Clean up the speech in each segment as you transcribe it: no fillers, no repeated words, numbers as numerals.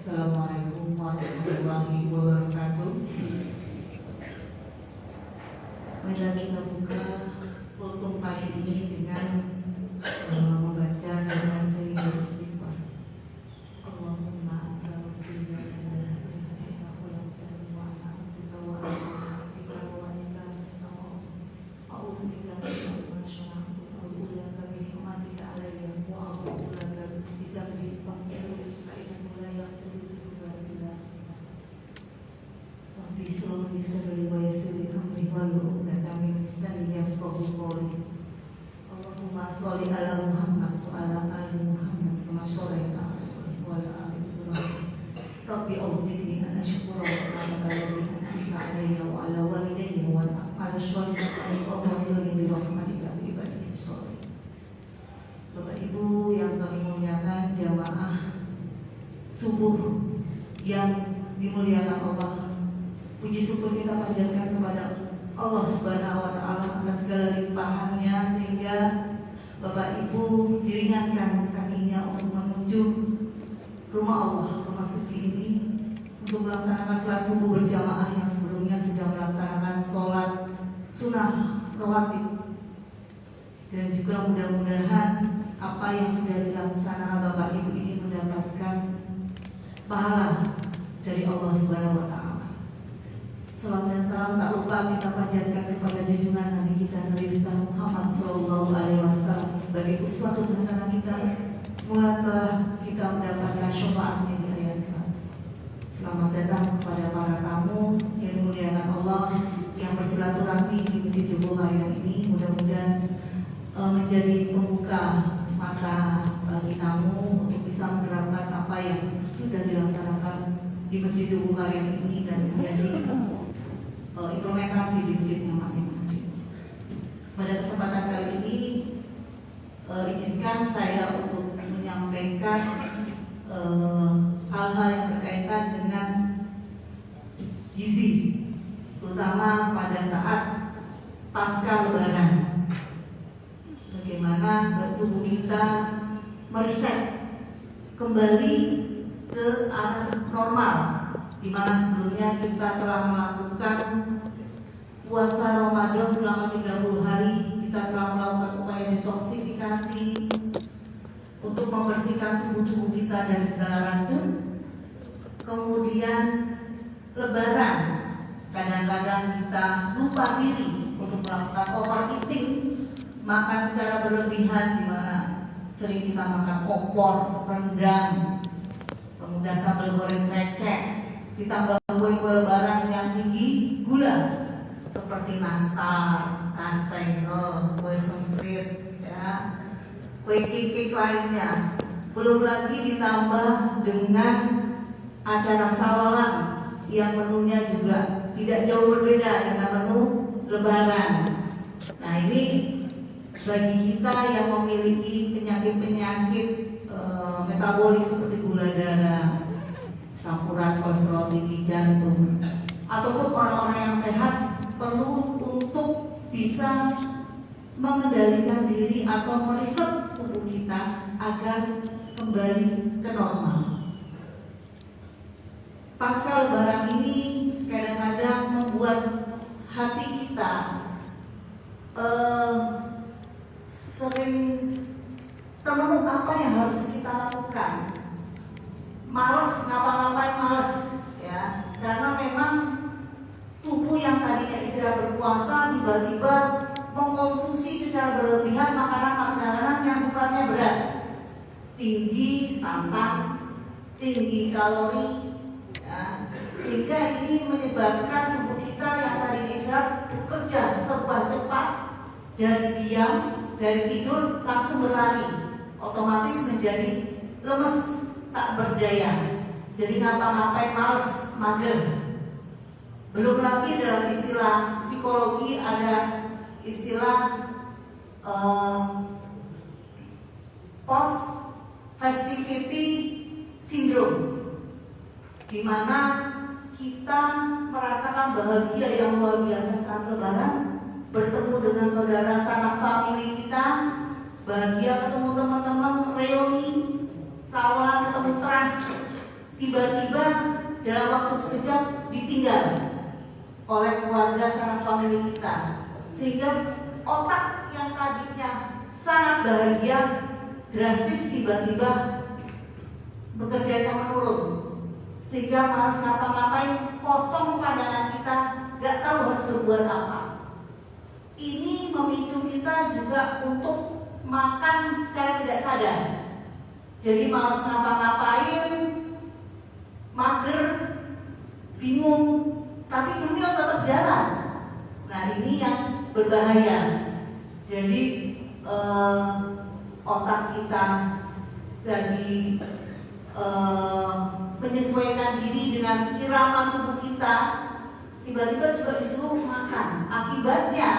Assalamualaikum warahmatullahi wabarakatuh. Marilah kita buka kultum pagi ini dengan membaca doa sehingga istighfar. Allahumma anta rabbi la ilaha illa anta khalaqtani wa ana abduka wa ana abduka wa anika nasta'in. A'udzubika min syarri ma sana'tu wa a'udzu bika min ni'matika 'alayya wa a'udzu bika min dzambi faghfirli fa innahu la yaghfiru dzunuba illa anta. Rabbi sholli li wa yassir amri wa uqdatan min lisani yafqahu qawli. Allahumma sholli ala Muhammad wa ala ali Muhammad kama shallaita wa ala ali Ibrahim. Rabbi auzi'ni an ashkura ni'mataka allati an'amta 'alayya wa ala walidayya wa ala syuhada'i wa ghfirli bi rahmatika li ibadika sholihin. Bapak Ibu yang kami muliakan, jamaah subuh yang dimuliakan Allah, puji syukur kita panjatkan kepada Allah Subhanahu wa Ta'ala atas segala limpahannya, sehingga Bapak Ibu diringankan kakinya untuk menuju rumah Allah, rumah suci ini, untuk melaksanakan sholat subuh berjamaah yang sebelumnya sudah melaksanakan sholat sunnah rawatib. Dan juga mudah-mudahan apa yang sudah dilaksanakan Bapak Ibu ini mendapatkan pahala dari Allah Subhanahu wa Ta'ala. Salam dan salam tak lupa kita panjatkan kepada junjungan Nabi kita, Nabi besar Muhammad Sallallahu Alaihi Wasallam, sebagai uswatun hasanah kita. Semoga telah kita mendapatkan syafaatnya di akhirat kelak. Selamat datang kepada para tamu yang dimuliakan Allah yang bersilaturahmi di Masjid Jumbo hari ini. Mudah-mudahan menjadi pembuka mata bagi tamu untuk bisa menerapkan apa yang sudah dilaksanakan di Masjid Jumbo hari ini dan menjadi implementasi di masjidnya masing-masing. Pada kesempatan kali ini izinkan saya untuk menyampaikan hal-hal yang berkaitan dengan gizi, terutama pada saat pasca Lebaran. Bagaimana tubuh kita mereset kembali ke arah normal, di mana sebelumnya kita telah melakukan puasa Ramadan selama 30 hari, kita telah melakukan upaya detoksifikasi untuk membersihkan tubuh kita dari segala racun. Kemudian Lebaran, kadang-kadang kita lupa diri untuk melakukan overeating, makan secara berlebihan, di mana sering kita makan opor, rendang, kemudian sambal goreng receh, ditambah kue-kue Lebaran yang tinggi gula seperti nastar, kastengel, kue semprit, ya, kue kikik lainnya. Belum lagi ditambah dengan acara sawalan yang menunya juga tidak jauh berbeda dengan menu Lebaran. Nah, ini bagi kita yang memiliki penyakit-penyakit metabolis seperti gula darah, asam urat, kolesterol tinggi, jantung, ataupun orang-orang yang sehat, perlu untuk bisa mengendalikan diri atau mereset tubuh kita agar kembali ke normal. Pasca Lebaran ini kadang-kadang membuat hati kita sering termenung apa yang harus kita lakukan. Males, ngapa-ngapain males, ya, karena memang tubuh yang tadinya istirahat berpuasa tiba-tiba mengkonsumsi secara berlebihan makanan-makanan yang sifatnya berat, tinggi santan, tinggi kalori, ya, sehingga ini menyebabkan tubuh kita yang tadinya istirahat bekerja serba cepat, dari diam, dari tidur langsung berlari, otomatis menjadi lemes, tak berdaya. Jadi ngapa-ngapain males, mager. Belum lagi dalam istilah psikologi ada istilah post festivity syndrome, di mana kita merasakan bahagia yang luar biasa saat Lebaran, bertemu dengan saudara sanak famili kita, bahagia ketemu teman-teman, reuni, sawalan, ketemu terang. Tiba-tiba dalam waktu sekejap ditinggal oleh keluarga sanak famili kita, sehingga otak yang tadinya sangat bahagia drastis tiba-tiba bekerjanya menurun, sehingga malas ngapa-ngapain, kosong pandangan kita, gak tahu harus berbuat apa. Ini memicu kita juga untuk makan secara tidak sadar. Jadi malas ngapa-ngapain, mager, bingung, tapi dunia tetap jalan. Nah ini yang berbahaya. Jadi otak kita lagi menyesuaikan diri dengan irama tubuh kita, tiba-tiba juga disuruh makan. Akibatnya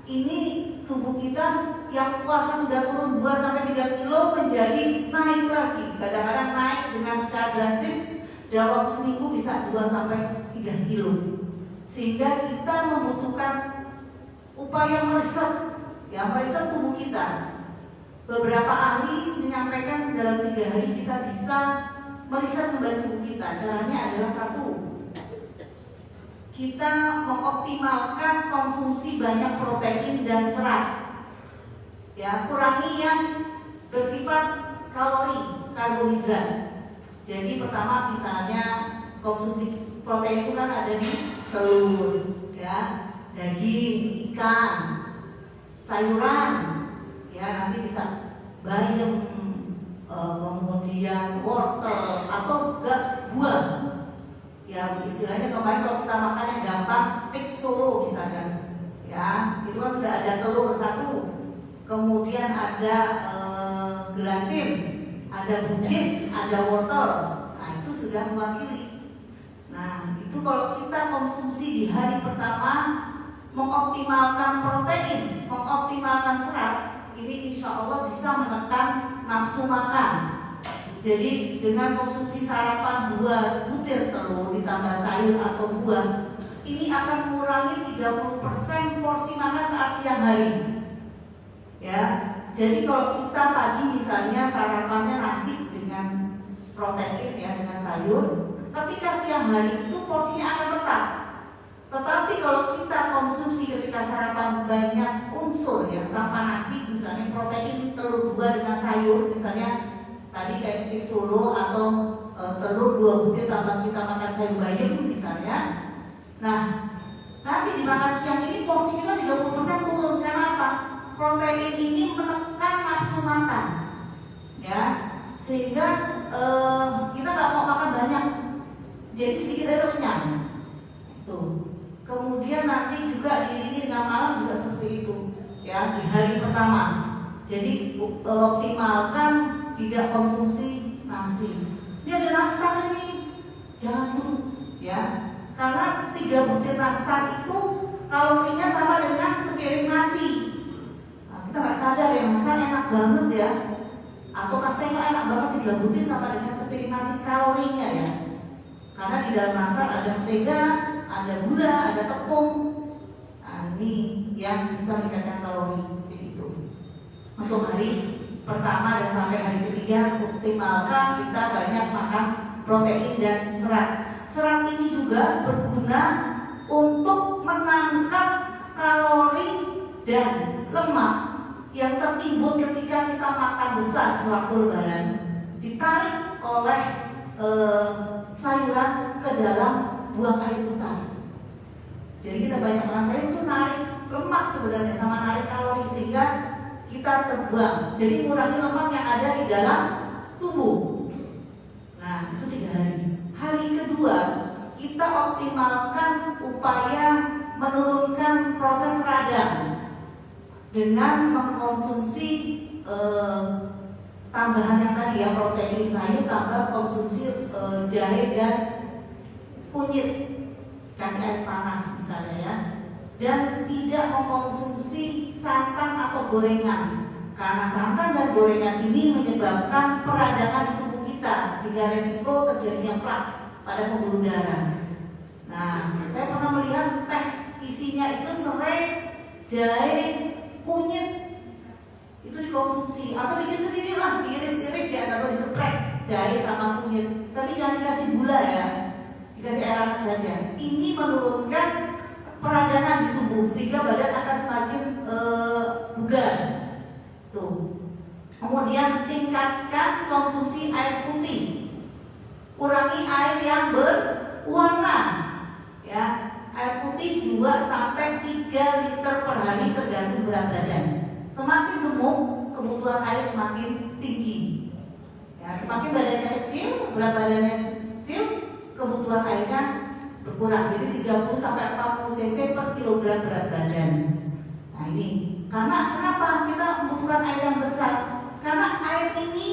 ini tubuh kita yang puasa sudah turun 2-3 kilo menjadi naik lagi. Kadang-kadang naik dengan secara drastis, dalam waktu seminggu bisa 2-3 kilo. Sehingga kita membutuhkan upaya mereset, mereset tubuh kita. Beberapa ahli menyampaikan dalam 3 hari kita bisa meriset kembali tubuh kita. Caranya adalah 1, kita mengoptimalkan konsumsi banyak protein dan serat. Kurangi yang bersifat kalori, karbohidrat. Jadi pertama misalnya konsumsi protein itu kan ada di telur, daging, ikan, sayuran. Nanti bisa bayam, kemudian wortel atau buah. Istilahnya kemarin kalau kita makan yang gampang, steak Solo misalnya, itu kan sudah ada telur 1, kemudian ada gelatin, ada buncis, ada wortel. Nah itu sudah mewakili. Nah itu kalau kita konsumsi di hari pertama, mengoptimalkan protein, mengoptimalkan serat, ini insya Allah bisa menekan nafsu makan. Jadi dengan konsumsi sarapan 2 butir telur ditambah sayur atau buah, ini akan mengurangi 30% porsi makan saat siang hari. Jadi kalau kita pagi misalnya sarapannya nasi dengan protein dengan sayur, ketika siang hari itu porsinya akan tetap. Tetapi kalau kita konsumsi ketika sarapan banyak unsur tanpa nasi, misalnya protein telur 2 dengan sayur, misalnya tadi kayak steak Solo atau telur 2 butir tambah kita makan sayur bayam misalnya. Nah nanti dimakan siang ini porsi kita 30% turun. Karena apa? Protein ini menekan nafsu makan, sehingga kita nggak mau makan banyak, jadi sedikit aja kenyang. Tuh. Kemudian nanti juga diiringi dengan malam juga seperti itu, di hari pertama. Jadi optimalkan tidak konsumsi nasi. Ini ada nastar ini, jangan dulu, karena 3 butir nastar itu kalorinya sama dengan sepiring nasi. Nah, kita nggak sadar nastar enak banget atau kastengel enak banget, 3 butir sama dengan sepiring nasi kalorinya karena di dalam nastar ada mentega, ada gula, ada tepung. Nah, ini yang bisa meningkatkan kalori begitu. Untuk hari pertama dan sampai hari ketiga, optimalkan kita banyak makan protein dan serat. Serat ini juga berguna untuk menangkap kalori dan lemak yang tertimbun ketika kita makan besar sewaktu Lebaran, ditarik oleh sayuran ke dalam buang air besar. Jadi kita banyak makan sayur itu narik lemak sebenarnya sama narik kalori, sehingga kita terbuang. Jadi mengurangi lemak yang ada di dalam tubuh. Nah itu 3 hari. Hari kedua kita optimalkan upaya menurunkan proses radang. dengan mengkonsumsi tambahan yang tadi ya, protein sayur tambah konsumsi jahe dan kunyit, kasih air panas misalnya ya, dan tidak mengkonsumsi santan atau gorengan, karena santan dan gorengan ini menyebabkan peradangan di tubuh kita sehingga resiko terjadinya plak pada pembuluh darah. Nah, saya pernah melihat teh isinya itu serai, jahe, kunyit itu dikonsumsi, atau bikin sendiri lah, diiris-iris ya, atau dikeprek jahe sama kunyit, tapi jangan dikasih gula ya, dikasih air hangat saja. Ini menurunkan peradangan di tubuh sehingga badan akan semakin bugar. Tuh. Kemudian tingkatkan konsumsi air putih, kurangi air yang berwarna ya. Air putih 2 sampai 3 liter per hari tergantung berat badan. Semakin gemuk, kebutuhan air semakin tinggi. Ya, semakin badannya kecil, berat badannya kecil, kebutuhan airnya berkurang. Jadi 30 sampai 40 cc per kilogram berat badan. Nah ini, karena kenapa kita membutuhkan air yang besar? Karena air ini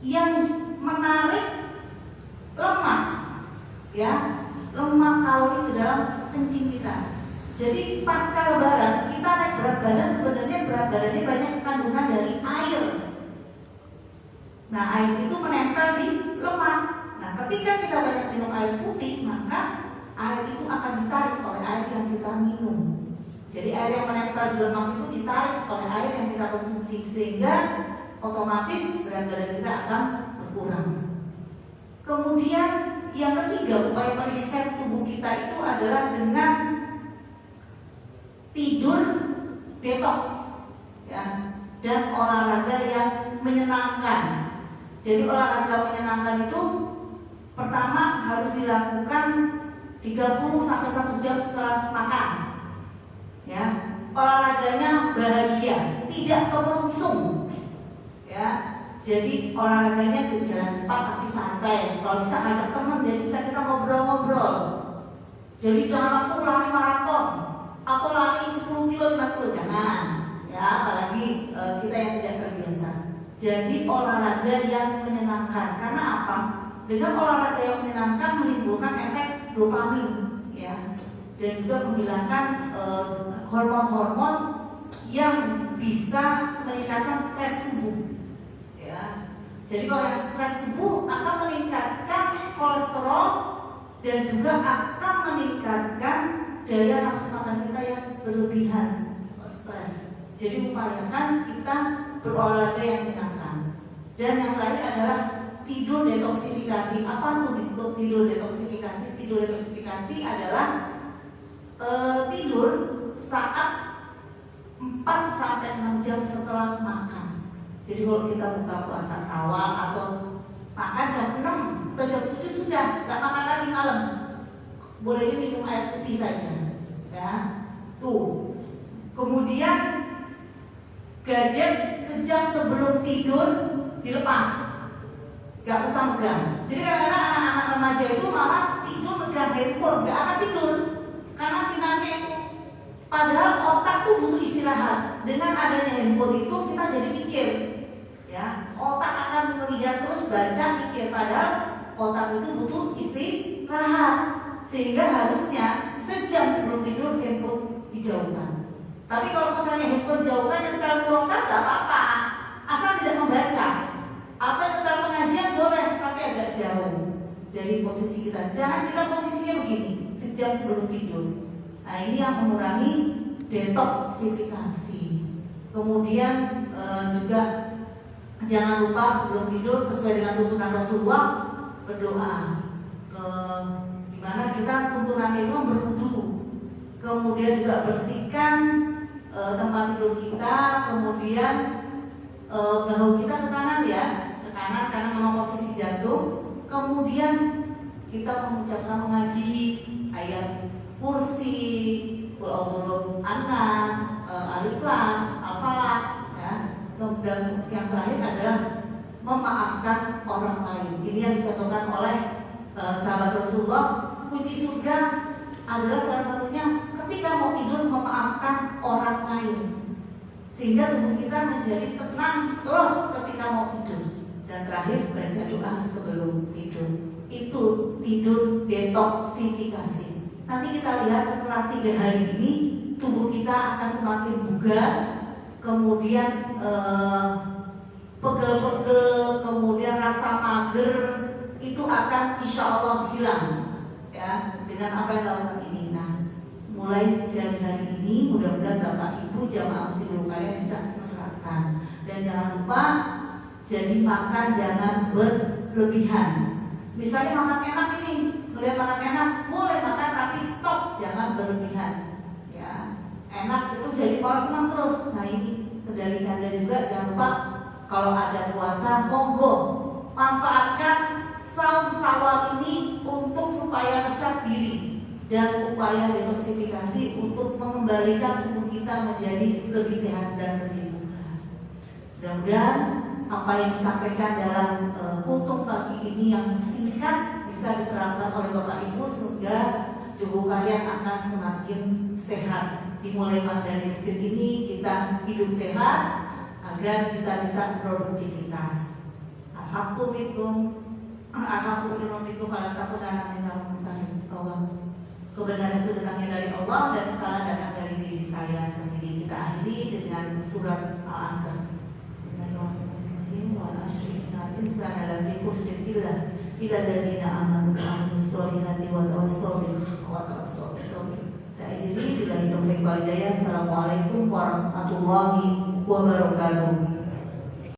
yang menarik lemak, ya, lemak kalori ke dalam kencing kita. Jadi pasca lebaran kita naik berat badan, sebenarnya berat badannya banyak kandungan dari air. Nah air itu menempel di lemak. Nah ketika kita banyak minum air putih, maka air itu akan ditarik oleh air yang kita minum. Jadi air yang menempel di lemak itu ditarik oleh air yang kita konsumsi, sehingga otomatis berat badan kita akan berkurang. Kemudian yang ketiga, upaya mereset tubuh kita itu adalah dengan tidur detox ya, dan olahraga yang menyenangkan. Jadi olahraga menyenangkan itu pertama harus dilakukan 30 sampai 1 jam setelah makan. Ya, olahraganya bahagia, tidak kemerungsung. Ya, jadi olahraganya jalan cepat tapi santai. Kalau bisa ngajak teman, jadi bisa kita ngobrol-ngobrol. Jadi jangan langsung lari maraton atau lari 10 kilo, 5 kilo, jangan. Ya, apalagi kita yang tidak terbiasa. Jadi olahraga yang menyenangkan. Karena apa? Dengan olahraga yang menyenangkan menimbulkan efek dopamin, ya, dan juga menghilangkan hormon-hormon yang bisa meningkatkan stres tubuh. Ya. Jadi kalau yang stres tubuh akan meningkatkan kolesterol dan juga akan meningkatkan daya nafsu makan kita yang berlebihan, stres. Jadi upayakan kita berolahraga yang menyenangkan. Dan yang terakhir adalah tidur detoksifikasi. Apa tuh tidur detoksifikasi? Tidur detoksifikasi adalah tidur saat 4 sampai 6 jam setelah makan. Jadi kalau kita buka puasa Syawal atau makan jam 6 atau jam 7 sudah nggak makan lagi malam, bolehnya minum air putih saja, ya. Tuh. Kemudian gadget sejam sebelum tidur dilepas, nggak usah megang. Jadi kadang-kadang anak-anak remaja itu malah tidur megang handphone, nggak akan tidur karena sinarnya itu. Padahal otak tuh butuh istirahat. Dengan adanya handphone itu kita jadi mikir, ya, otak akan melihat terus, baca, mikir. Padahal otak itu butuh istirahat, sehingga harusnya sejam sebelum tidur handphone dijauhkan. Tapi kalau misalnya handphone jauhkan dan nyetel kuota nggak apa-apa, asal tidak membaca. Atau nyetel pengajian boleh, tapi agak jauh dari posisi kita. Jangan kita posisinya begini, sejam sebelum tidur. Nah ini yang mengurangi detoksifikasi. Kemudian juga jangan lupa sebelum tidur sesuai dengan tuntunan Rasulullah berdoa. Gimana kita tuntunannya itu berwudu. Kemudian juga bersihkan tempat tidur kita. Kemudian bahu kita ke kanan ya, ke kanan karena memang posisi jantung. Kemudian kita mengucapkan mengaji ayat kursi, Qul a'udzu An-Nas, Al-Ikhlas, Al-Falaq, ya. Dan yang terakhir adalah memaafkan orang lain. Ini yang dicontohkan oleh sahabat Rasulullah. Kunci surga adalah salah satunya ketika mau tidur memaafkan orang lain. sehingga tubuh kita menjadi tenang, los ketika mau tidur. Dan terakhir baca doa sebelum tidur. Itu tidur detoksifikasi. Nanti kita lihat setelah 3 hari ini tubuh kita akan semakin bugar, kemudian pegel-pegel, kemudian rasa mager itu akan insya Allah hilang ya dengan apa yang dilakukan ini. Nah, mulai dari hari ini mudah-mudahan Bapak Ibu jamaah masjid kalian bisa menerapkan. Dan jangan lupa jadi makan jangan berlebihan. Misalnya makan enak ini, kemudian makan enak boleh makan tapi stop, jangan berlebihan ya. Enak itu jadi orang senang terus. Nah ini kendalikan. Dan juga jangan lupa kalau ada puasa monggo manfaatkan saum Syawal ini untuk supaya kesat diri dan upaya detoksifikasi untuk mengembalikan tubuh kita menjadi lebih sehat dan lebih bugar. Mudah-mudahan apa yang disampaikan dalam kutung pagi ini yang singkat bisa diterapkan oleh Bapak Ibu sehingga tubuh kalian akan semakin sehat. Dimulai dari masjid ini kita hidup sehat agar kita bisa produktivitas. Alhamdulillah pada takutan bahwa kebenaran itu datangnya dari Allah dan kesalahan datang dari diri saya sendiri. Kita akhiri dengan surat Al-Asr. Wal asri innal insana lafi khusr illa alladziina aamanu wa 'amilus sholihati wa tawassaw bil haqqi wa tawassaw bis sabr. Saya akhiri bila itu. Assalamualaikum warahmatullahi wabarakatuh.